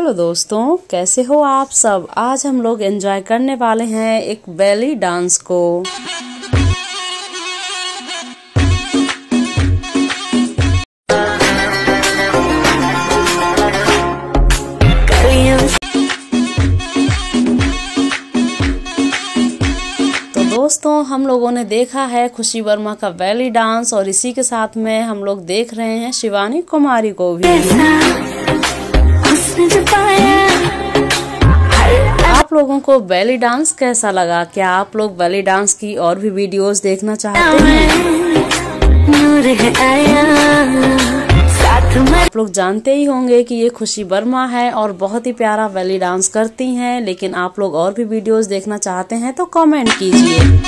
Hello दोस्तों, कैसे हो आप सब। आज हम लोग एंजॉय करने वाले हैं एक बेली डांस को। तो दोस्तों, हम लोगों ने देखा है खुशी वर्मा का बेली डांस और इसी के साथ में हम लोग देख रहे हैं शिवानी कुमारी को भी। आप लोगों को बेली डांस कैसा लगा? क्या आप लोग बेली डांस की और भी वीडियोस देखना चाहते हैं? आप लोग जानते ही होंगे कि ये खुशी वर्मा है और बहुत ही प्यारा बेली डांस करती हैं, लेकिन आप लोग और भी वीडियोस देखना चाहते हैं तो कमेंट कीजिए।